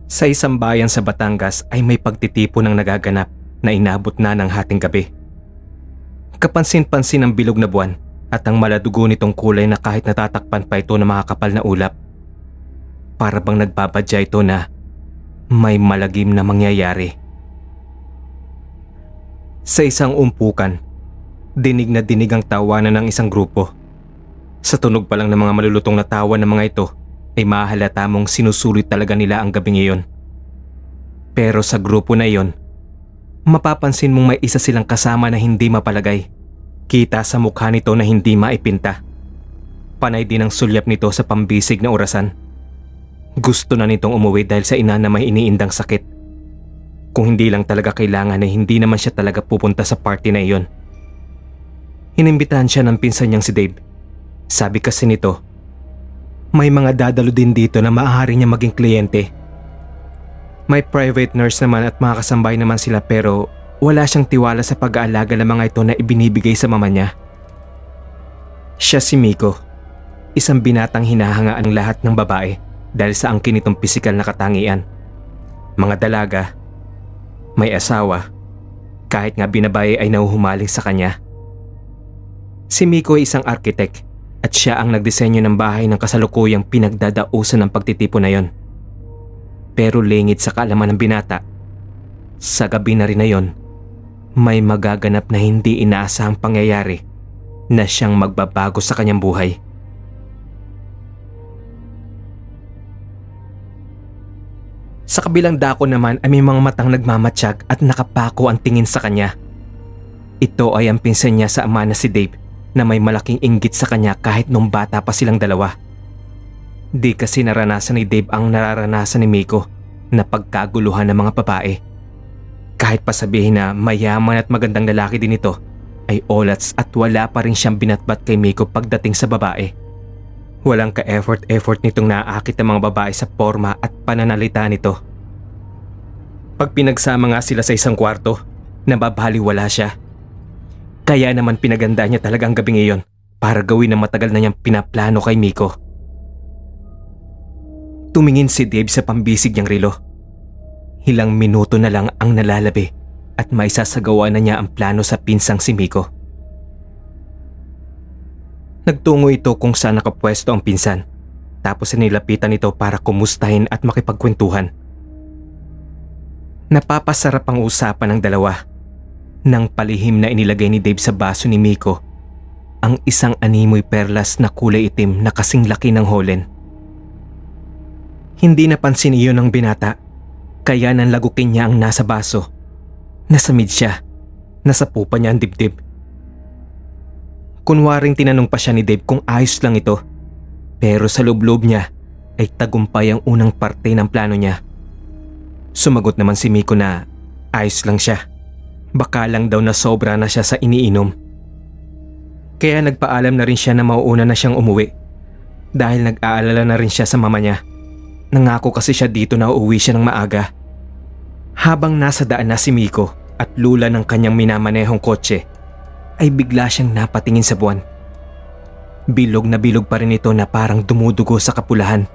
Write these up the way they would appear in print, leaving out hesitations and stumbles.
Sa isang bayan sa Batangas ay may pagtitipon ng nagaganap na inabot na ng hating gabi. Kapansin-pansin ang bilog na buwan at ang maladugo nitong kulay na kahit natatakpan pa ito ng mga kapal na ulap. Para bang nagbabadya ito na may malagim na mangyayari. Sa isang umpukan, dinig na dinig ang tawanan ng isang grupo. Sa tunog pa lang ng mga malulutong na tawa ng mga ito ay mahalata mong sinusulit talaga nila ang gabing iyon. Pero sa grupo na iyon, mapapansin mong may isa silang kasama na hindi mapalagay. Kita sa mukha nito na hindi maipinta. Panay din ang sulyap nito sa pambisig na orasan. Gusto na nitong umuwi dahil sa ina na may iniindang sakit. Kung hindi lang talaga kailangan ay hindi naman siya talaga pupunta sa party na iyon. Inimbitahan siya ng pinsan niyang si Dave. Sabi kasi nito, may mga dadalo din dito na maaari niya maging kliyente. May private nurse naman at mga kasambay naman sila pero wala siyang tiwala sa pag-aalaga ng mga ito na ibinibigay sa mama niya. Siya si Miko, isang binatang hinahangaan ng lahat ng babae dahil sa angkin nitong pisikal na katangian. Mga dalaga, may asawa, kahit nga binabae ay nahuhumaling sa kanya. Si Miko ay isang architect at siya ang nagdisenyo ng bahay ng kasalukuyang pinagdadausan ng pagtitipon na yon. Pero lingid sa kaalaman ng binata, sa gabi na rin na yon, may magaganap na hindi inaasahang pangyayari na siyang magbabago sa kanyang buhay. Sa kabilang dako naman ay may mga matang nagmamatsyag at nakapako ang tingin sa kanya. Ito ay ang pinsan niya sa ama na si Dave na may malaking inggit sa kanya kahit nung bata pa silang dalawa. Di kasi naranasan ni Dave ang nararanasan ni Miko na pagkaguluhan ng mga babae. Kahit pa sabihin na mayaman at magandang lalaki din ito, ay olats at wala pa rin siyang binatbat kay Miko pagdating sa babae. Walang ka-effort nitong naaakit ang mga babae sa forma at pananalita nito. Pag pinagsama nga sila sa isang kwarto, nababaliwala siya. Kaya naman pinaganda niya talaga ang gabing iyon para gawin ang matagal na niyang pinaplano kay Miko. Tumingin si Dave sa pambisig niyang relo. Ilang minuto na lang ang nalalabi at maisasagawa na niya ang plano sa pinsang si Miko. Nagtungo ito kung saan nakapwesto ang pinsan, tapos nilapitan ito para kumustahin at makipagkwentuhan. Napapasarap ang usapan ng dalawa. Nang palihim na inilagay ni Dave sa baso ni Miko ang isang animoy perlas na kulay itim na kasing laki ng holen. Hindi napansin iyon ng binata, kaya nanlagukin niya ang nasa baso. Nasamid siya, nasa pupa niya ang dibdib. Kunwaring tinanong pa siya ni Dave kung ayos lang ito, pero sa loob-loob niya ay tagumpay ang unang parte ng plano niya. Sumagot naman si Miko na ayos lang siya. Baka lang daw na sobra na siya sa iniinom. Kaya nagpaalam na rin siya na mauuna na siyang umuwi dahil nag-aalala na rin siya sa mama niya. Nangako kasi siya dito na uuwi siya ng maaga. Habang nasa daan na si Miko at lula ng kanyang minamanehong kotse, ay bigla siyang napatingin sa buwan. Bilog na bilog pa rin ito na parang dumudugo sa kapulahan.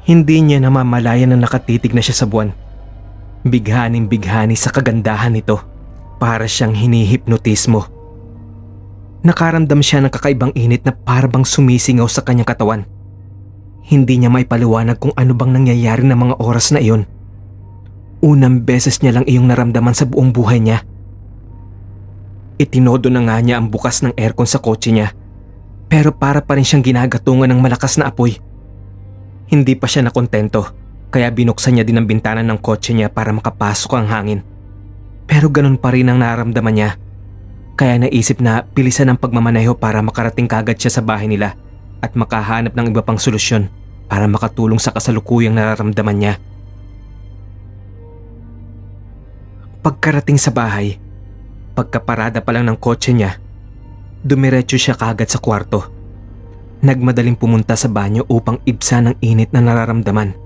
Hindi niya namamalayan na nakatitig na siya sa buwan. Bighaning-bighani sa kagandahan nito, para siyang hinihipnotismo. Nakaramdam siya ng kakaibang init na parang sumisingaw sa kanyang katawan. Hindi niya maipaliwanag kung ano bang nangyayari ng mga oras na iyon. Unang beses niya lang iyong naramdaman sa buong buhay niya. Itinodo na nga niya ang bukas ng aircon sa kotse niya, pero para pa rin siyang ginagatungan ng malakas na apoy. Hindi pa siya nakontento. Kaya binuksan niya din ang bintana ng kotse niya para makapasok ang hangin. Pero ganun pa rin ang nararamdaman niya. Kaya naisip na bilisan ang pagmamaneho para makarating kagad siya sa bahay nila at makahanap ng iba pang solusyon para makatulong sa kasalukuyang nararamdaman niya. Pagkarating sa bahay, pagkaparada pa lang ng kotse niya, dumiretso siya kagad sa kwarto. Nagmadaling pumunta sa banyo upang ibsan ang init na nararamdaman.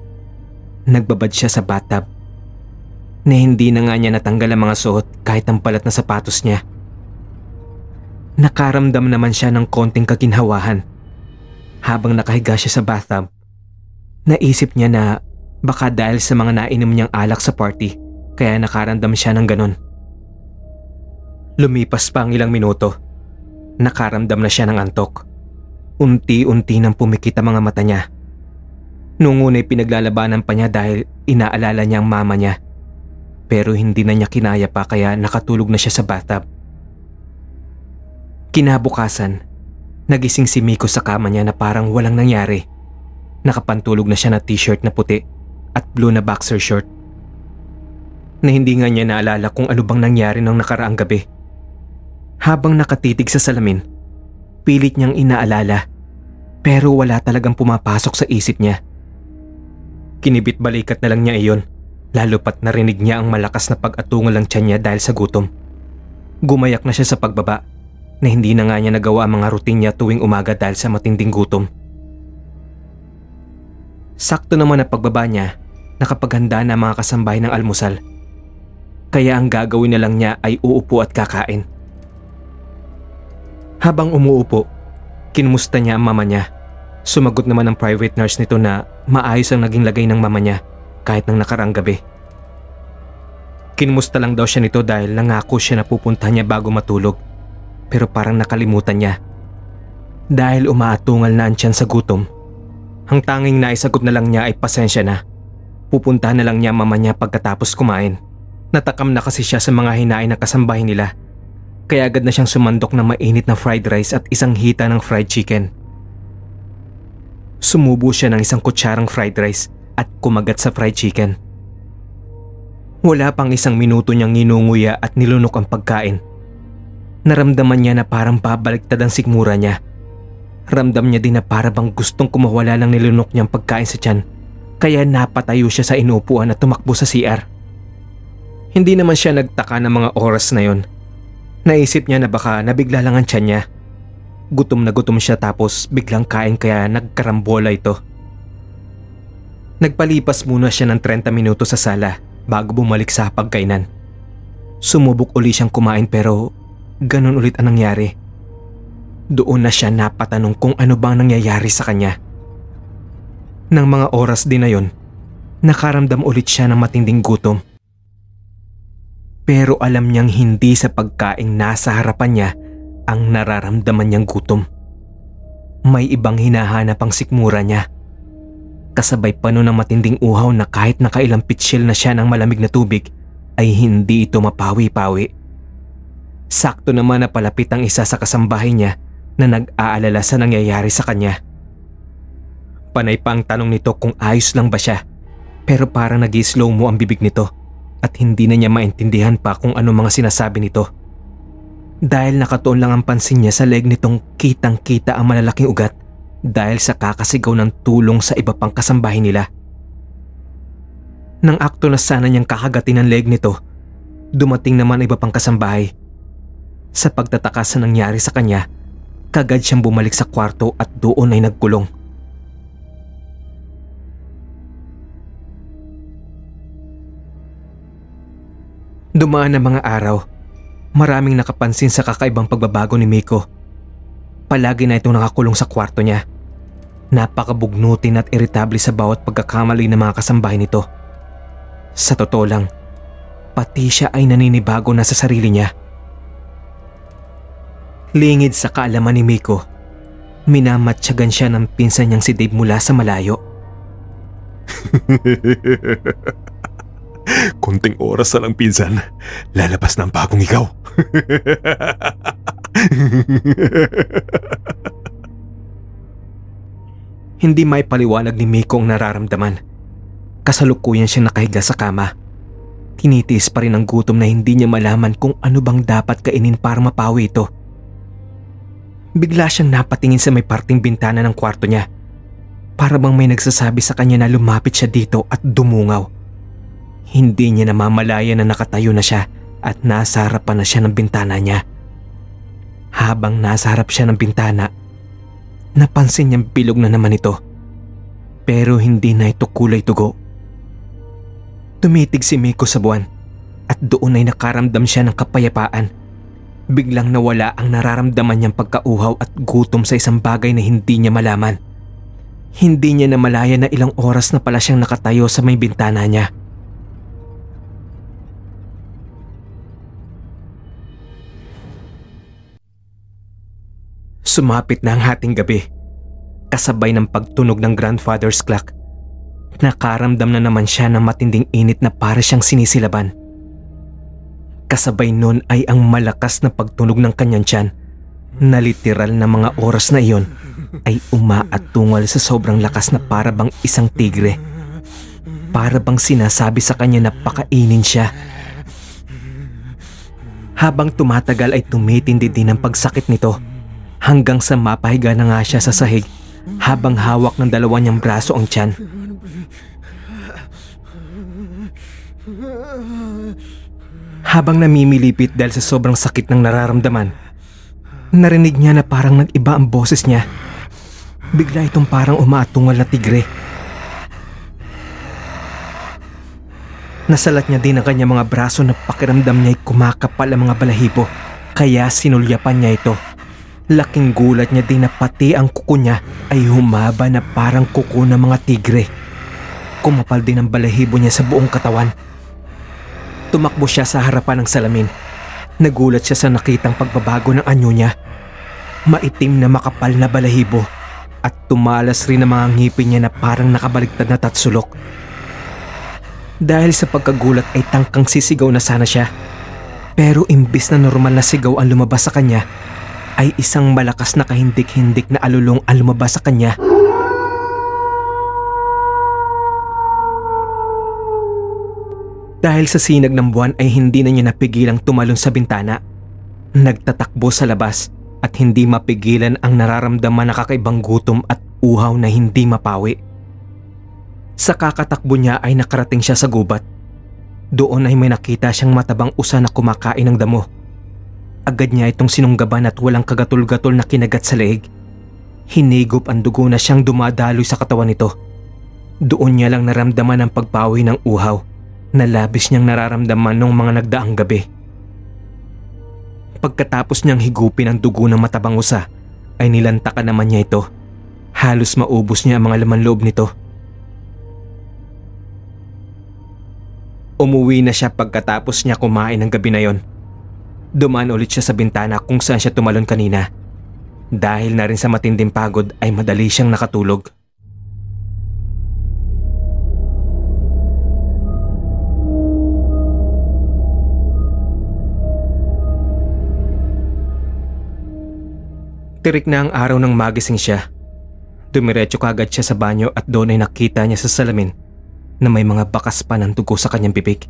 Nagbabad siya sa bathtub na hindi na nga niya natanggal ang mga suot kahit ang balat na sapatos niya. Nakaramdam naman siya ng konting kaginhawahan. Habang nakahiga siya sa bathtub, Naisip niya na baka dahil sa mga nainom niyang alak sa party kaya nakaramdam siya ng ganon. Lumipas pa ang ilang minuto. Nakaramdam na siya ng antok. Unti-unti nang pumikit ang mga mata niya. Noong una'y pinaglalabanan pa niya dahil inaalala niya ang mama niya. Pero hindi na niya kinaya pa kaya nakatulog na siya sa bathtub. Kinabukasan, nagising si Miko sa kama niya na parang walang nangyari. Nakapantulog na siya na t-shirt na puti at blue na boxer short. Na hindi nga niya naalala kung ano bang nangyari nang nakaraang gabi. Habang nakatitig sa salamin, pilit niyang inaalala pero wala talagang pumapasok sa isip niya. Kinibit balikat na lang niya iyon, lalo pat narinig niya ang malakas na pag-atungal ng tiyan niya dahil sa gutom. Gumayak na siya sa pagbaba na hindi na nga niya nagawa ang mga routine niya tuwing umaga dahil sa matinding gutom. Sakto naman na pagbaba niya, nakapaghanda na mga kasambahay ng almusal. Kaya ang gagawin na lang niya ay uupo at kakain. Habang umuupo, kinumusta niya ang mama niya. Sumagot naman ang private nurse nito na maayos ang naging lagay ng mama niya kahit nang nakaraang gabi. Kinumusta lang daw siya nito dahil nangako siya na pupuntahan niya bago matulog. Pero parang nakalimutan niya. Dahil umaatungal na ang tiyan sa gutom, ang tanging naisagot na lang niya ay pasensya na. Pupuntahan na lang niya ang mama niya pagkatapos kumain. Natakam na kasi siya sa mga hinain na kasambahay nila. Kaya agad na siyang sumandok ng mainit na fried rice at isang hita ng fried chicken. Sumubo siya ng isang kutsarang fried rice at kumagat sa fried chicken. Wala pang isang minuto niyang ninunguya at nilunok ang pagkain. Naramdaman niya na parang babaliktad ang sikmura niya. Ramdam niya din na para bang gustong kumawala ng nilunok niyang pagkain sa tiyan. Kaya napatayo siya sa inuupuan at tumakbo sa CR. Hindi naman siya nagtaka ng mga oras na yon. Naisip niya na baka nabigla lang ang tiyan niya. Gutom na gutom siya tapos biglang kain kaya nagkarambola ito. Nagpalipas muna siya ng 30 minuto sa sala bago bumalik sa pagkainan. Sumubok uli siyang kumain pero ganun ulit ang nangyari. Doon na siya napatanong kung ano bang nangyayari sa kanya. Nang mga oras din na yon, nakaramdam ulit siya ng matinding gutom. Pero alam niyang hindi sa pagkaing nasa harapan niya ang nararamdaman niyang gutom. May ibang hinahanap ang sikmura niya. Kasabay pa nun ng matinding uhaw na kahit nakailang pitsil na siya ng malamig na tubig ay hindi ito mapawi-pawi. Sakto naman na palapit ang isa sa kasambahay niya na nag-aalala sa nangyayari sa kanya. Panay pa ang tanong nito kung ayos lang ba siya pero parang nag-slow mo ang bibig nito. At hindi na niya maintindihan pa kung ano mga sinasabi nito. Dahil nakatuon lang ang pansin niya sa leg nitong kitang-kita ang malalaking ugat dahil sa kakasigaw ng tulong sa iba pang kasambahay nila. Nang akto na sana niyang kakagatin ang leg nito, dumating naman iba pang kasambahay. Sa pagtataka sa nangyari sa kanya, kagad siyang bumalik sa kwarto at doon ay nagkulong. Dumaan ang mga araw, maraming nakapansin sa kakaibang pagbabago ni Miko. Palagi na itong nakakulong sa kwarto niya. Napakabugnutin at iritable sa bawat pagkakamali ng mga kasambahay nito. Sa totoo lang, pati siya ay naninibago na sa sarili niya. Lingid sa kaalaman ni Miko, minamatyagan siya ng pinsan niyang si Dave mula sa malayo. Konting oras na lang pinsan, lalabas na ang bagong ikaw. Hindi may paliwanag ni Miko ang nararamdaman. Kasalukuyan siyang nakahiga sa kama. Tinitiis pa rin ang gutom na hindi niya malaman kung ano bang dapat kainin para mapawi ito. Bigla siyang napatingin sa may parting bintana ng kwarto niya. Para bang may nagsasabi sa kanya na lumapit siya dito at dumungaw. Hindi niya namamalayan na nakatayo na siya at nasa harapan na siya ng bintana niya. Habang nasa harap siya ng bintana, napansin niyang bilog na naman ito. Pero hindi na ito kulay dugo. Tumitig si Miko sa buwan at doon ay nakaramdam siya ng kapayapaan. Biglang nawala ang nararamdaman niyang pagkauhaw at gutom sa isang bagay na hindi niya malaman. Hindi niya namalaya na ilang oras na pala siyang nakatayo sa may bintana niya. Sumapit na ang hating gabi, kasabay ng pagtunog ng grandfather's clock. Nakaramdam na naman siya ng matinding init na para siyang sinisilaban. Kasabay nun ay ang malakas na pagtunog ng kanyang tiyan na literal na mga oras na iyon ay umaatungal sa sobrang lakas na para bang isang tigre. Para bang sinasabi sa kanya na pakainin siya. Habang tumatagal ay tumitindi din ang pagsakit nito hanggang sa mapahiga na nga siya sa sahig habang hawak ng dalawa niyang braso ang tiyan. Habang namimilipit dahil sa sobrang sakit ng nararamdaman, narinig niya na parang nag-iba ang boses niya. Bigla itong parang umaatungal na tigre. Nasalat niya din ang kanyang mga braso na pakiramdam niya ay kumakapal ang mga balahibo, kaya sinulyapan niya ito. Laking gulat niya din na pati ang kuko niya ay humaba na parang kuko ng mga tigre. Kumapal din ang balahibo niya sa buong katawan. Tumakbo siya sa harapan ng salamin. Nagulat siya sa nakitang pagbabago ng anyo niya. Maitim na makapal na balahibo at tumalas rin ang mga ngipin niya na parang nakabaliktad na tatsulok. Dahil sa pagkagulat ay tangkang sisigaw na sana siya. Pero imbis na normal na sigaw ang lumabas sa kanya, ay isang malakas na kahindik-hindik na alulong ang lumabas sa kanya. Dahil sa sinag ng buwan ay hindi na niya napigilang tumalon sa bintana. Nagtatakbo sa labas at hindi mapigilan ang nararamdaman na kakaibang gutom at uhaw na hindi mapawi. Sa kakatakbo niya ay nakarating siya sa gubat. Doon ay may nakita siyang matabang usa na kumakain ng damo. Agad niya itong sinunggaban at walang kagatol-gatol na kinagat sa leeg. Hinigop ang dugo na siyang dumadaloy sa katawan nito. Doon niya lang naramdaman ang pagpawi ng uhaw na labis niyang nararamdaman nung mga nagdaang gabi. Pagkatapos niyang higupin ang dugo ng matabang usa, ay nilantakan naman niya ito. Halos maubos niya ang mga laman loob nito. Umuwi na siya pagkatapos niya kumain ng gabi na yon. Dumaan ulit siya sa bintana kung saan siya tumalon kanina. Dahil na rin sa matinding pagod ay madali siyang nakatulog. Tirik na ang araw nang magising siya. Dumiretso kaagad siya sa banyo at doon ay nakita niya sa salamin na may mga bakas pa ng dugo sa kanyang bibig.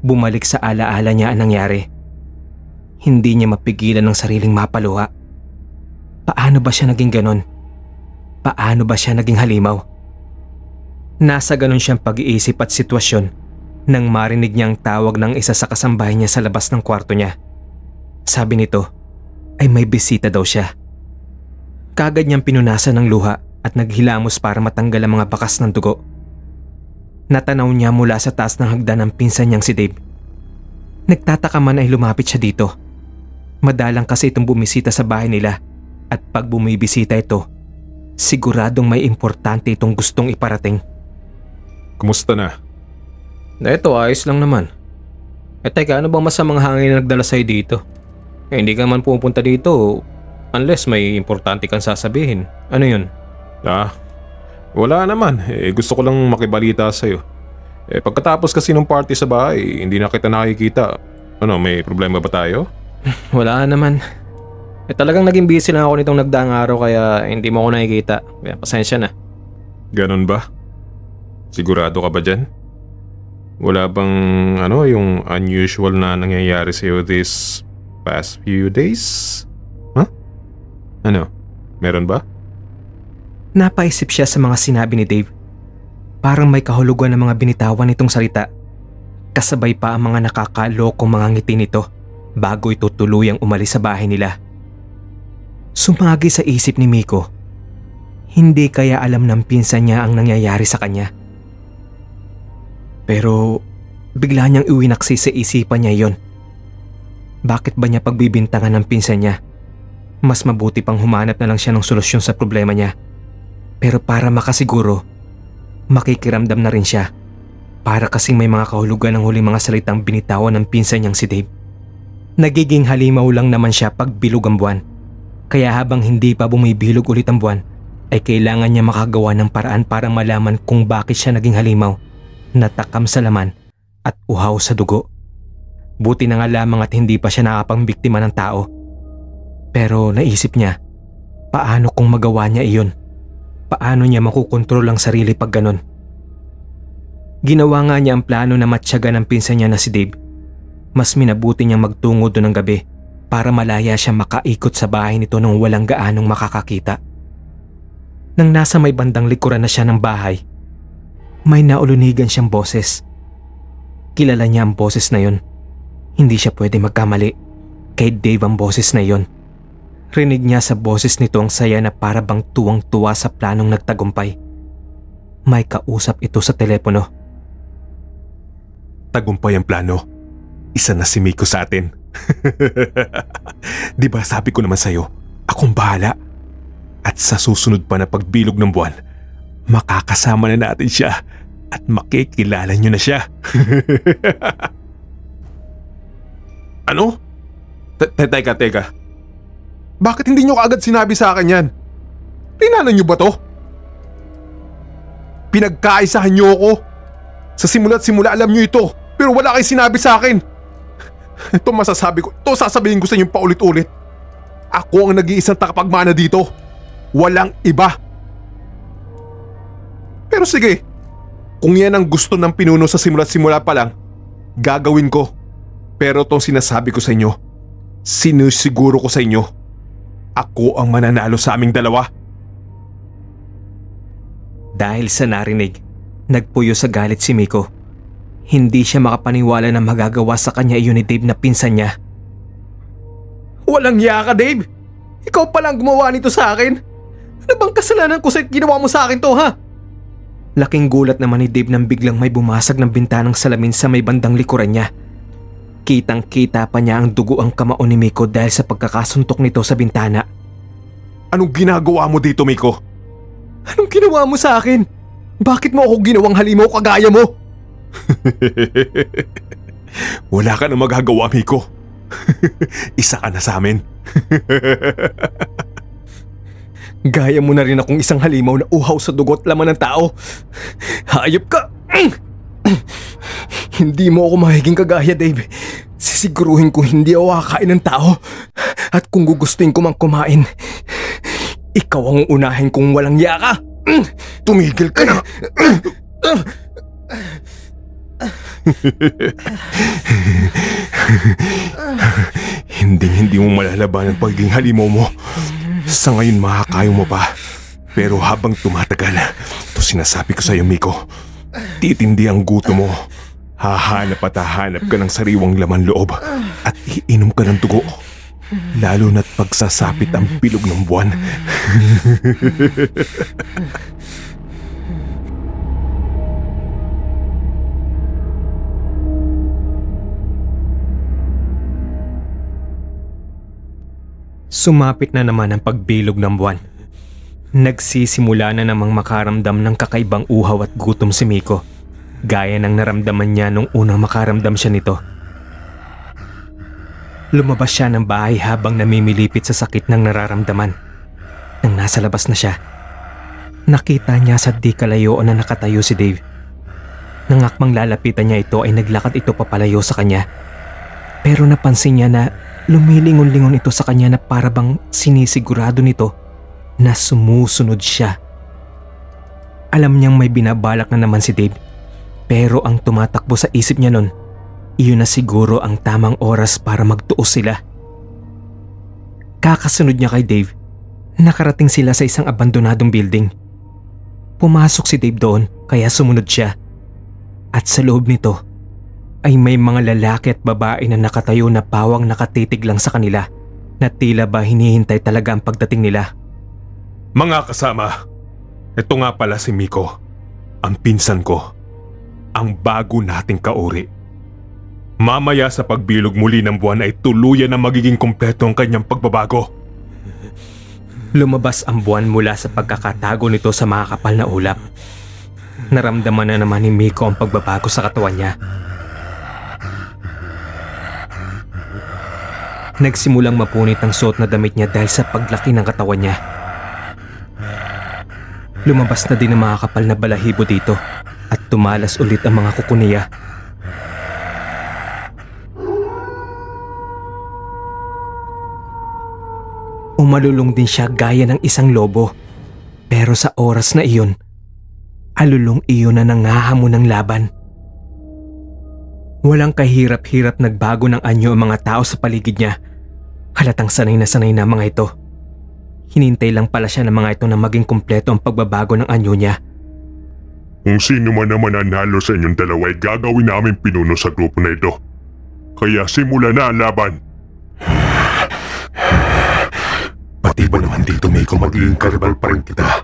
Bumalik sa alaala niya ang nangyari. Hindi niya mapigilan ng sariling mapaluha. Paano ba siya naging ganon? Paano ba siya naging halimaw? Nasa ganon siyang pag-iisip at sitwasyon nang marinig niya ang tawag ng isa sa kasambahay niya sa labas ng kwarto niya. Sabi nito ay may bisita daw siya. Kagad niyang pinunasan ng luha at naghilamos para matanggal ang mga bakas ng dugo. Natanaw niya mula sa taas ng hagdan ang pinsan niyang si Dave. Nagtataka man ay lumapit siya dito. Madalang kasi itong bumisita sa bahay nila at pag bumibisita ito, siguradong may importante itong gustong iparating. Kumusta na? Ito ayos lang naman. Teka, ano bang masamang hangin na nagdala sa'yo dito? Hindi ka man pupunta dito unless may importante kang sasabihin. Ano yun? Wala naman. Gusto ko lang makibalita sa'yo. Pagkatapos kasi ng party sa bahay, hindi na kita nakikita. Ano, may problema ba tayo? Wala naman. Talagang naging busy lang ako nitong nagdaang araw kaya hindi mo ako nakikita. Kaya pasensya na. Ganon ba? Sigurado ka ba dyan? Wala bang yung unusual na nangyayari sa'yo this past few days? Ano? Meron ba? Napaisip siya sa mga sinabi ni Dave. Parang may kahulugan ng mga binitawan nitong salita. Kasabay pa ang mga nakakalokong mga ngiti nito bago ito tuluyang umalis sa bahay nila. Sumagi sa isip ni Miko. Hindi kaya alam ng pinsan niya ang nangyayari sa kanya. Pero bigla niyang iwinaksi sa isipan niya yon. Bakit ba niya pagbibintangan ng pinsan niya? Mas mabuti pang humanap na lang siya ng solusyon sa problema niya. Pero para makasiguro, makikiramdam na rin siya. Para kasing may mga kahulugan ng huling mga salitang binitawan ng pinsan niyang si Dave. Nagiging halimaw lang naman siya pag bilog ang buwan. Kaya habang hindi pa bumibilog ulit ang buwan, ay kailangan niya makagawa ng paraan para malaman kung bakit siya naging halimaw, natakam sa laman at uhaw sa dugo. Buti na nga lamang at hindi pa siya nakapangbiktima ng tao. Pero naisip niya, paano kung magawa niya iyon? Paano niya makukontrol ang sarili pag ganon? Ginawa nga niya ang plano na matyaga ng pinsan niya na si Dave. Mas minabuti niyang magtungo doon ng gabi para malaya siya makaikot sa bahay nito nang walang gaanong makakakita. Nang nasa may bandang likuran na siya ng bahay, may naulunigan siyang boses. Kilala niya ang boses na yon. Hindi siya pwede magkamali. Kay Dave ang boses na yon. Rinig niya sa boses nito ang saya na para bang tuwang-tuwa sa planong nagtagumpay. May kausap ito sa telepono. Tagumpay ang plano. Isa na si Miko sa atin. Di ba sabi ko naman sa'yo, akong bahala. At sa susunod pa na pagbilog ng buwan, makakasama na natin siya at makikilala niyo na siya. Ano? Teka. Bakit hindi nyo kaagad sinabi sa akin yan? Pinanan nyo ba to? Pinagkaisahan nyo ako. Sa simula't simula alam nyo ito, pero wala kayo sinabi sa akin. Ito masasabi ko, ito sasabihin ko sa inyo paulit-ulit. Ako ang nag-iisang takapagmana dito. Walang iba. Pero sige, kung yan ang gusto ng pinuno sa simula't simula pa lang, gagawin ko. Pero itong sinasabi ko sa inyo, sinusiguro ko sa inyo, ako ang mananalo sa aming dalawa. Dahil sa narinig, nagpuyo sa galit si Miko. Hindi siya makapaniwala na magagawa sa kanya iyon ni Dave na pinsan niya. Walang hiya ka, Dave! Ikaw palang gumawa nito sa akin! Ano bang kasalanan ko sa ginawa mo sa akin to, ha? Laking gulat naman ni Dave nang biglang may bumasag ng bintanang salamin sa may bandang likuran niya. Kitang-kita pa niya ang dugo ang kamao ni Miko dahil sa pagkakasuntok nito sa bintana. Anong ginagawa mo dito, Miko? Anong ginawa mo sa akin? Bakit mo ako ginawang halimaw kagaya mo? Wala ka na magagawa, Miko. Isa ka na sa amin. Gaya mo na rin akong isang halimaw na uhaw sa dugot laman ng tao. Hayop ka! Hindi mo ako mahiging kagaya, Dave. Sisiguruhin ko hindi ako kakain ng tao. At kung gugustuhin ko mang kumain, ikaw ang unahin kung walang hiya ka. Tumigil ka na! Hindi mo malalaban ang pagiging halimaw mo. Sa ngayon makakayo mo pa. Pero habang tumatagal, ito sinasabi ko sa iyo, Miko, titindi ang guto mo. Hahanap at hahanap ka ng sariwang laman loob at iinom ka ng dugo. Lalo na't pagsasapit ang bilog ng buwan. Sumapit na naman ang pagbilog ng buwan. Nagsisimula na namang makaramdam ng kakaibang uhaw at gutom si Miko, gaya ng naramdaman niya nung unang makaramdam siya nito. Lumabas siya ng bahay habang namimilipit sa sakit ng nararamdaman. Nang nasa labas na siya, nakita niya sa di kalayuan na nakatayo si Dave. Nang akmang lalapitan niya ito ay naglakad ito papalayo sa kanya. Pero napansin niya na lumilingon-lingon ito sa kanya na para bang sinisigurado nito na sumusunod siya. Alam niyang may binabalak na naman si Dave, pero ang tumatakbo sa isip niya nun, iyon na siguro ang tamang oras para magtuos sila. Kakasunod niya kay Dave, nakarating sila sa isang abandonadong building. Pumasok si Dave doon kaya sumunod siya. At sa loob nito ay may mga lalaki at babae na nakatayo na pawang nakatitig lang sa kanila na tila ba hinihintay talaga ang pagdating nila. Mga kasama, ito nga pala si Miko, ang pinsan ko, ang bago nating kauri. Mamaya sa pagbilog muli ng buwan ay tuluyan na magiging kompleto ang kanyang pagbabago. Lumabas ang buwan mula sa pagkakatago nito sa makakapal na ulap. Naramdaman na naman ni Miko ang pagbabago sa katawan niya. Nagsimulang mapunit ang suot na damit niya dahil sa paglaki ng katawan niya. Lumabas na din ang makakapal na balahibo dito at tumalas ulit ang mga kuko niya. Umalulong din siya gaya ng isang lobo. Pero sa oras na iyon, alulong iyon na nangahamon ng laban. Walang kahirap-hirap nagbago ng anyo ang mga tao sa paligid niya. Halatang sanay na mga ito. Hinintay lang pala siya ng mga ito na maging kumpleto ang pagbabago ng anyo niya. Kung sino man naman nanalo sa inyong dalawa ay gagawin namin pinuno sa grupo na ito. Kaya simula na ang laban. Pati ba naman dito, Miko, magiging karibal pa rin kita?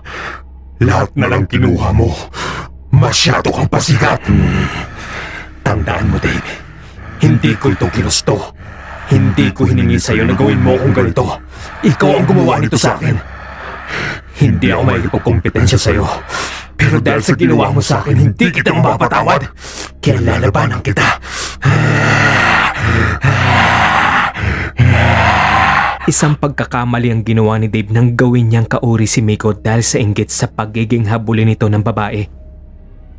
Lahat na lang kinuha mo. Masyado kang pasikat. Tandaan mo, Dave. Hindi ko ito ginusto. Hindi ko hiningi sa'yo na gawin mo kung ganito. Ikaw ang gumawa nito sa akin. Hindi ako makikipagkompetensya sa'yo. Pero dahil sa ginawa mo sa akin, hindi kita mapapatawad. Kaya lalabanan kita. Isang pagkakamali ang ginawa ni Dave nang gawin niyang kauri si Miko dahil sa inggit sa pagiging habulin nito ng babae.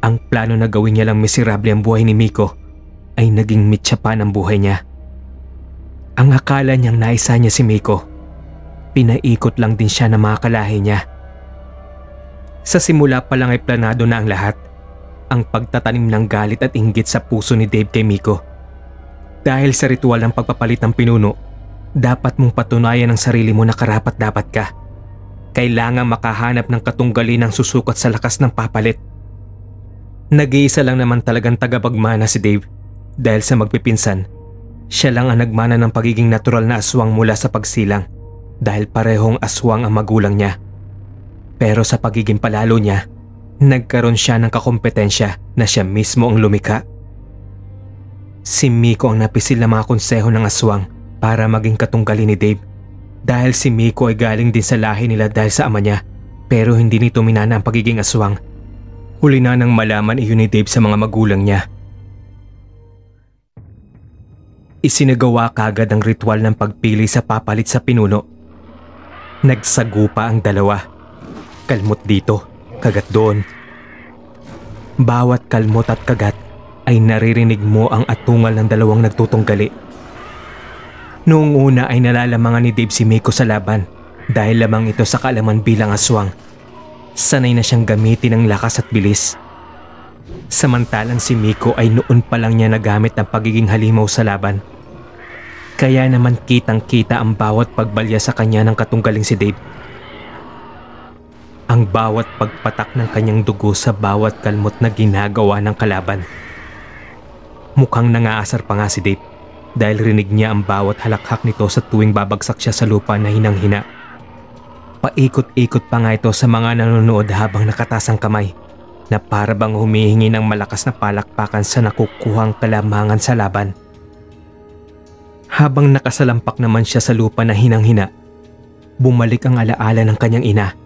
Ang plano na gawin niya lang miserable ang buhay ni Miko ay naging mitsa pa ng buhay niya. Ang akala niyang naisa niya si Miko, pinaikot lang din siya ng mga kalahi niya. Sa simula pa lang ay planado na ang lahat, ang pagtatanim ng galit at inggit sa puso ni Dave kay Miko. Dahil sa ritual ng pagpapalit ng pinuno, dapat mong patunayan ang sarili mo na karapat-dapat ka. Kailangan makahanap ng katunggali ng susukat sa lakas ng papalit. Nag-iisa lang naman talagang tagapagmana si Dave dahil sa magpipinsan, siya lang ang nagmana ng pagiging natural na aswang mula sa pagsilang dahil parehong aswang ang magulang niya. Pero sa pagiging palalo niya, nagkaroon siya ng kakompetensya na siya mismo ang lumikha. Si Miko ang napisil na mga konseho ng aswang para maging katunggali ni Dave dahil si Miko ay galing din sa lahi nila dahil sa ama niya pero hindi nito minana ang pagiging aswang. Huli na nang malaman iyon ni Dave sa mga magulang niya. Isinagawa kagad ang ritual ng pagpili sa papalit sa pinuno. Nagsagupa ang dalawa. Kalmot dito, kagat doon. Bawat kalmot at kagat ay naririnig mo ang atungal ng dalawang nagtutunggali. Noong una ay nalalamangan ni Dave si Miko sa laban dahil lamang ito sa kaalaman bilang aswang. Sanay na siyang gamitin ang lakas at bilis. Samantalang si Miko ay noon pa lang niya nagamit ang pagiging halimaw sa laban. Kaya naman kitang-kita ang bawat pagbalya sa kanya ng katunggaling si Dave. Ang bawat pagpatak ng kanyang dugo sa bawat kalmot na ginagawa ng kalaban. Mukhang nangaasar pa nga si Dave dahil rinig niya ang bawat halakhak nito sa tuwing babagsak siya sa lupa na hinang-hina. Paikot-ikot pa nga ito sa mga nanonood habang nakatas ang kamay na para bang humihingi ng malakas na palakpakan sa nakukuhang kalamangan sa laban. Habang nakasalampak naman siya sa lupa na hinang-hina, bumalik ang alaala ng kanyang ina.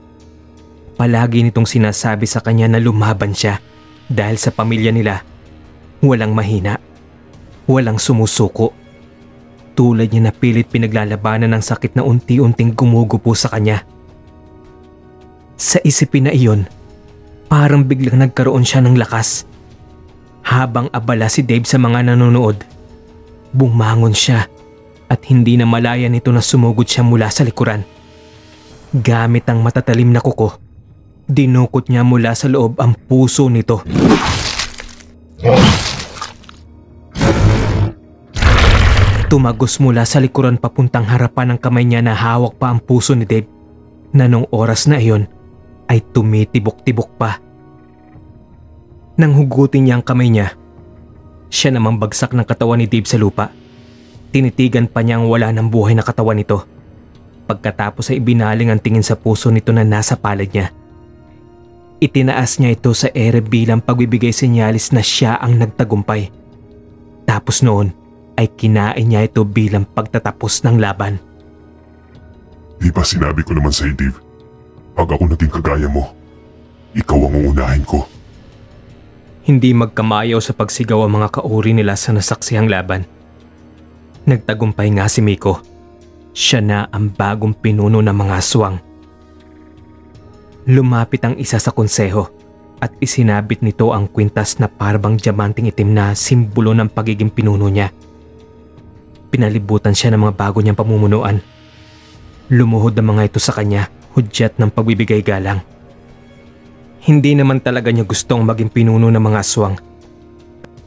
Palagi nitong sinasabi sa kanya na lumaban siya dahil sa pamilya nila, walang mahina, walang sumusuko. Tulad niya na pilit pinaglalabanan ng sakit na unti-unting gumugupo sa kanya. Sa isipin na iyon, parang biglang nagkaroon siya ng lakas. Habang abala si Dave sa mga nanonood, bumangon siya at hindi na malaya nito na sumugod siya mula sa likuran. Gamit ang matatalim na kuko, dinukot niya mula sa loob ang puso nito. Tumagos mula sa likuran papuntang harapan ng kamay niya na hawak pa ang puso ni Dave na nung oras na iyon ay tumitibok-tibok pa. Nang hugutin niya ang kamay niya, siya namang bagsak ng katawan ni Dave sa lupa. Tinitigan pa niya ang wala ng buhay na katawan nito. Pagkatapos ay ibinaling ang tingin sa puso nito na nasa palad niya. Itinaas niya ito sa ere bilang pagbibigay senyalis na siya ang nagtagumpay. Tapos noon ay kinain niya ito bilang pagtatapos ng laban. Di ba sinabi ko naman sa'yo, Dave? Pag ako naging kagaya mo, ikaw ang uunahin ko. Hindi magkamayaw sa pagsigaw ang mga kauri nila sa nasaksihang laban. Nagtagumpay nga si Miko. Siya na ang bagong pinuno ng mga aswang. Lumapit ang isa sa konseho at isinabit nito ang kwintas na parabang diamanting itim na simbolo ng pagiging pinuno niya. Pinalibutan siya ng mga bago niyang pamumunuan. Lumuhod ang mga ito sa kanya, hudyat ng pagbibigay galang. Hindi naman talaga niya gustong maging pinuno ng mga aswang.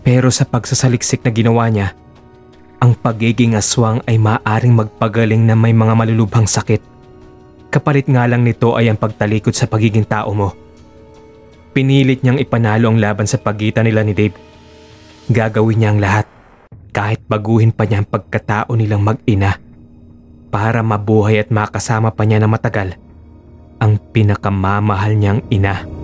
Pero sa pagsasaliksik na ginawa niya, ang pagiging aswang ay maaaring magpagaling na may mga malulubhang sakit. Kapalit nga lang nito ay ang pagtalikod sa pagiging tao mo. Pinilit niyang ipanalo ang laban sa pagitan nila ni Dave. Gagawin niya ang lahat, kahit baguhin pa niya ang pagkatao nilang mag-ina, para mabuhay at makasama pa niya na matagal ang pinakamamahal niyang ina.